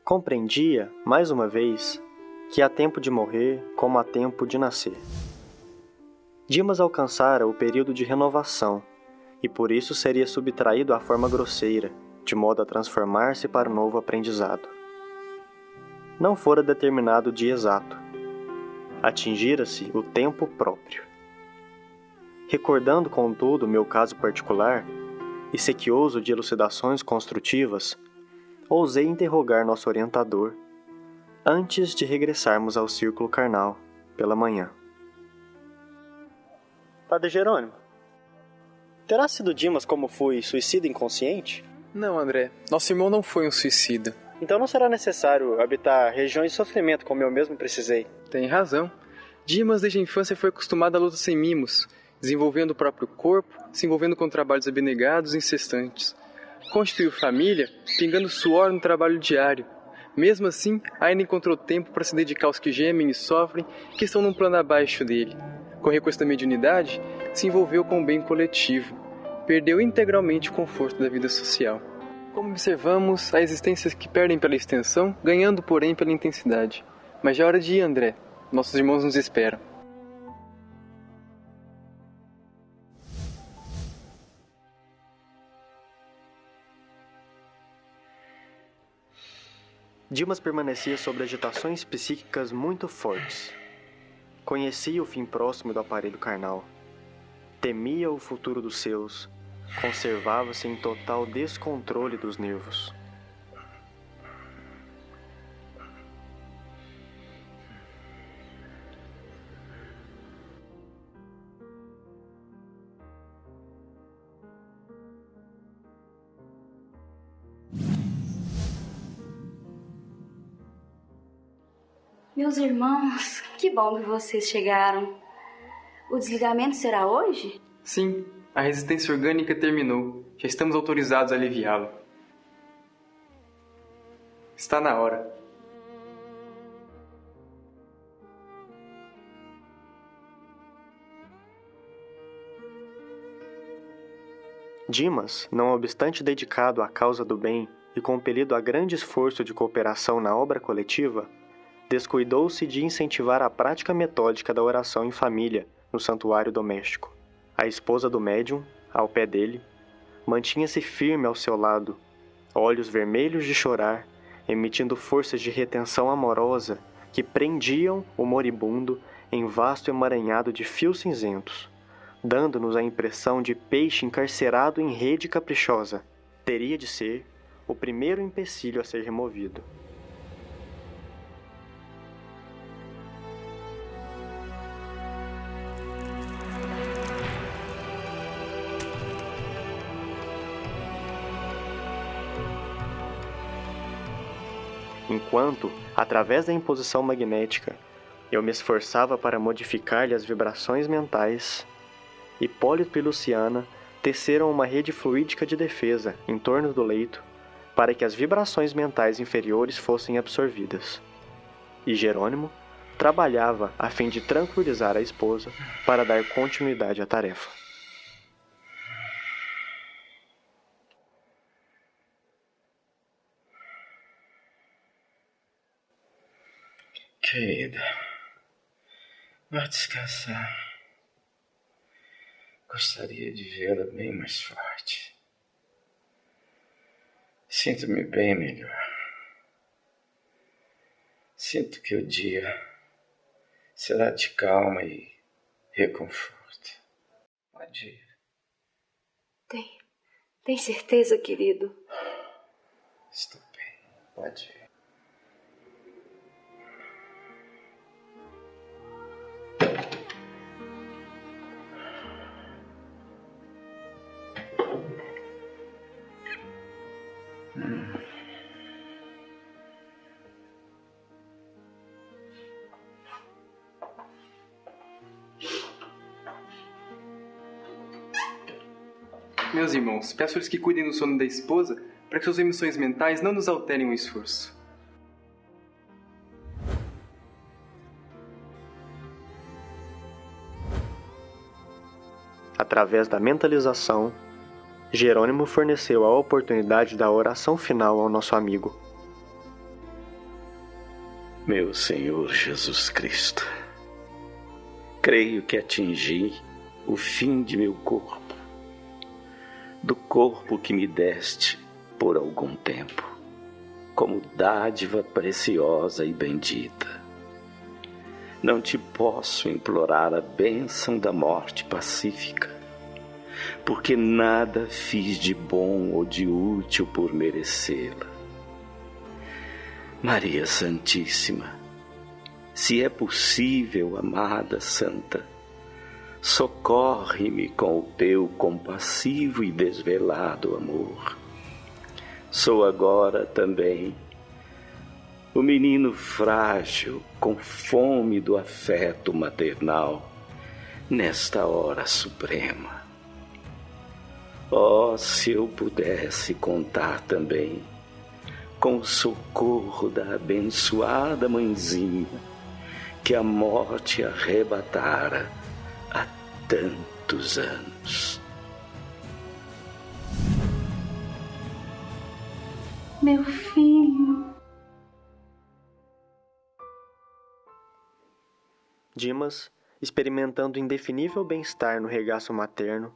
Compreendia, mais uma vez, que há tempo de morrer como há tempo de nascer. Dimas alcançara o período de renovação e por isso seria subtraído à forma grosseira, de modo a transformar-se para o novo aprendizado. Não fora determinado o dia exato. Atingira-se o tempo próprio. Recordando, contudo, meu caso particular, e sequioso de elucidações construtivas, ousei interrogar nosso orientador antes de regressarmos ao círculo carnal pela manhã. Padre Jerônimo, terá sido Dimas como fui suicida inconsciente? Não, André. Nosso irmão não foi um suicida. Então não será necessário habitar regiões de sofrimento como eu mesmo precisei. Tem razão. Dimas desde a infância foi acostumado à luta sem mimos, desenvolvendo o próprio corpo, se envolvendo com trabalhos abnegados e incessantes. Constituiu família, pingando suor no trabalho diário. Mesmo assim, ainda encontrou tempo para se dedicar aos que gemem e sofrem, que estão num plano abaixo dele. Com recurso da mediunidade, se envolveu com o bem coletivo. Perdeu integralmente o conforto da vida social. Como observamos, há existências que perdem pela extensão, ganhando, porém, pela intensidade. Mas já é hora de ir, André. Nossos irmãos nos esperam. Dimas permanecia sobre agitações psíquicas muito fortes. Conhecia o fim próximo do aparelho carnal. Temia o futuro dos seus. Conservava-se em total descontrole dos nervos. Meus irmãos, que bom que vocês chegaram. O desligamento será hoje? Sim, a resistência orgânica terminou. Já estamos autorizados a aliviá-la. Está na hora. Dimas, não obstante dedicado à causa do bem e compelido a grande esforço de cooperação na obra coletiva, descuidou-se de incentivar a prática metódica da oração em família no santuário doméstico. A esposa do médium, ao pé dele, mantinha-se firme ao seu lado, olhos vermelhos de chorar, emitindo forças de retenção amorosa que prendiam o moribundo em vasto emaranhado de fios cinzentos, dando-nos a impressão de peixe encarcerado em rede caprichosa. Teria de ser o primeiro empecilho a ser removido. Enquanto, através da imposição magnética, eu me esforçava para modificar-lhe as vibrações mentais, Hipólito e Luciana teceram uma rede fluídica de defesa em torno do leito para que as vibrações mentais inferiores fossem absorvidas. E Jerônimo trabalhava a fim de tranquilizar a esposa para dar continuidade à tarefa. Querida, vá descansar. Gostaria de vê-la bem mais forte. Sinto-me bem melhor. Sinto que o dia será de calma e reconforto. Pode ir. Tem certeza, querido? Estou bem. Pode ir. Meus irmãos, peço-lhes que cuidem do sono da esposa para que suas emissões mentais não nos alterem o esforço. Através da mentalização, Jerônimo forneceu a oportunidade da oração final ao nosso amigo. Meu Senhor Jesus Cristo, creio que atingi o fim de meu corpo, do corpo que me deste por algum tempo, como dádiva preciosa e bendita. Não te posso implorar a bênção da morte pacífica, porque nada fiz de bom ou de útil por merecê-la. Maria Santíssima, se é possível, amada Santa, socorre-me com o teu compassivo e desvelado amor. Sou agora também o menino frágil, com fome do afeto maternal, nesta hora suprema. Oh, se eu pudesse contar também com o socorro da abençoada mãezinha que a morte arrebatara há tantos anos. Meu filho. Dimas, experimentando indefinível bem-estar no regaço materno,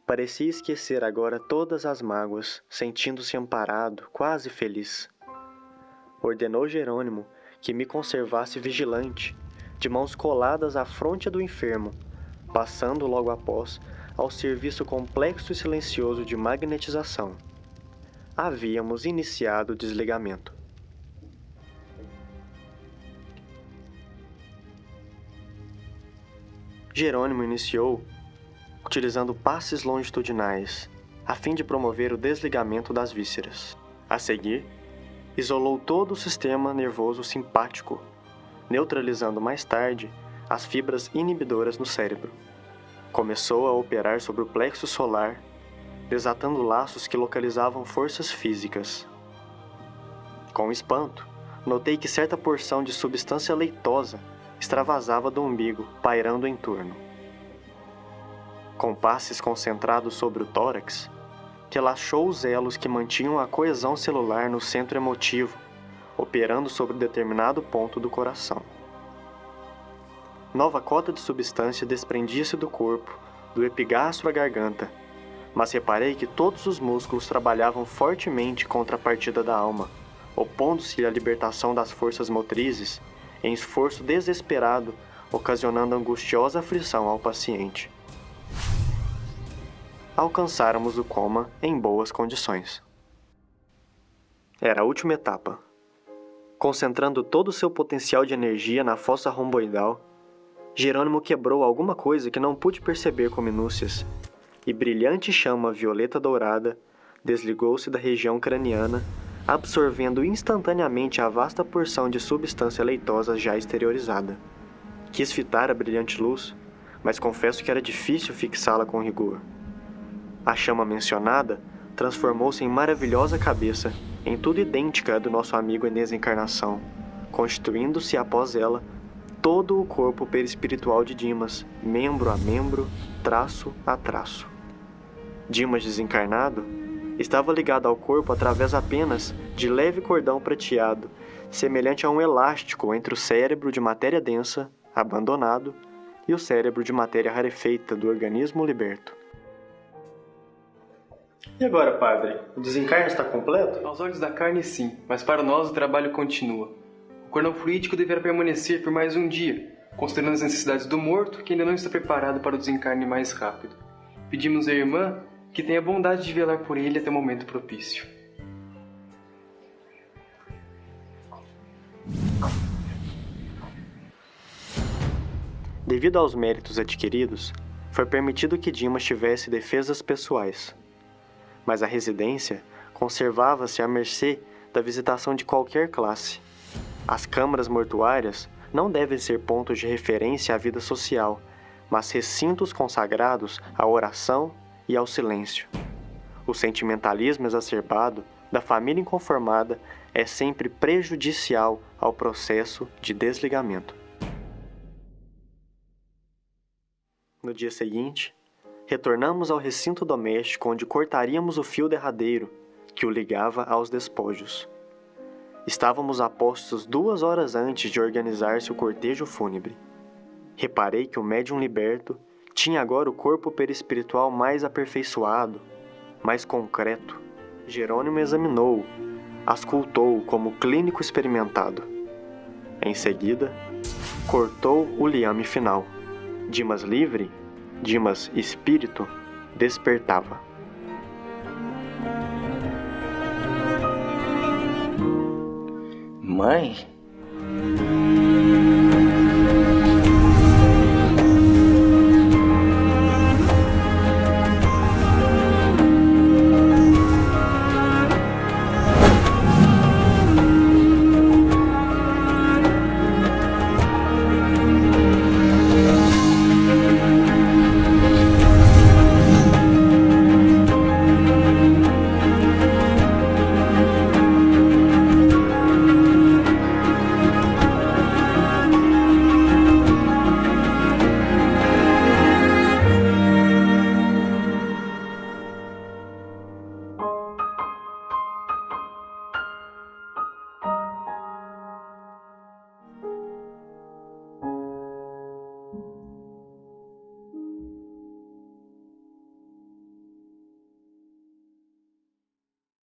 parecia esquecer agora todas as mágoas, sentindo-se amparado, quase feliz. Ordenou Jerônimo que me conservasse vigilante, de mãos coladas à fronte do enfermo, passando logo após ao serviço complexo e silencioso de magnetização. Havíamos iniciado o desligamento. Jerônimo iniciou utilizando passes longitudinais, a fim de promover o desligamento das vísceras. A seguir, isolou todo o sistema nervoso simpático, neutralizando mais tarde as fibras inibidoras no cérebro. Começou a operar sobre o plexo solar, desatando laços que localizavam forças físicas. Com espanto, notei que certa porção de substância leitosa extravasava do umbigo, pairando em torno. Com passes concentrados sobre o tórax, relaxou os elos que mantinham a coesão celular no centro emotivo, operando sobre determinado ponto do coração. Nova cota de substância desprendia-se do corpo, do epigastro à garganta, mas reparei que todos os músculos trabalhavam fortemente contra a partida da alma, opondo-se à libertação das forças motrizes, em esforço desesperado, ocasionando angustiosa aflição ao paciente. Alcançáramos o coma em boas condições. Era a última etapa. Concentrando todo o seu potencial de energia na fossa romboidal, Jerônimo quebrou alguma coisa que não pude perceber com minúcias, e brilhante chama violeta dourada desligou-se da região craniana, absorvendo instantaneamente a vasta porção de substância leitosa já exteriorizada. Quis fitar a brilhante luz, mas confesso que era difícil fixá-la com rigor. A chama mencionada transformou-se em maravilhosa cabeça, em tudo idêntica à do nosso amigo em desencarnação, constituindo-se após ela todo o corpo perispiritual de Dimas, membro a membro, traço a traço. Dimas desencarnado estava ligado ao corpo através apenas de leve cordão prateado, semelhante a um elástico entre o cérebro de matéria densa, abandonado, e o cérebro de matéria rarefeita do organismo liberto. E agora, padre? O desencarne está completo? Aos olhos da carne, sim, mas para nós o trabalho continua. O cordão fluídico deverá permanecer por mais um dia, considerando as necessidades do morto que ainda não está preparado para o desencarne mais rápido. Pedimos à irmã que tenha a bondade de velar por ele até o momento propício. Devido aos méritos adquiridos, foi permitido que Dimas tivesse defesas pessoais. Mas a residência conservava-se à mercê da visitação de qualquer classe. As câmaras mortuárias não devem ser pontos de referência à vida social, mas recintos consagrados à oração e ao silêncio. O sentimentalismo exacerbado da família inconformada é sempre prejudicial ao processo de desligamento. No dia seguinte, retornamos ao recinto doméstico onde cortaríamos o fio derradeiro que o ligava aos despojos. Estávamos a postos 2 horas antes de organizar-se o cortejo fúnebre. Reparei que o médium liberto tinha agora o corpo perispiritual mais aperfeiçoado, mais concreto. Jerônimo examinou-o, auscultou-o como clínico experimentado. Em seguida, cortou o liame final. Dimas livre, Dimas espírito, despertava. Mãe?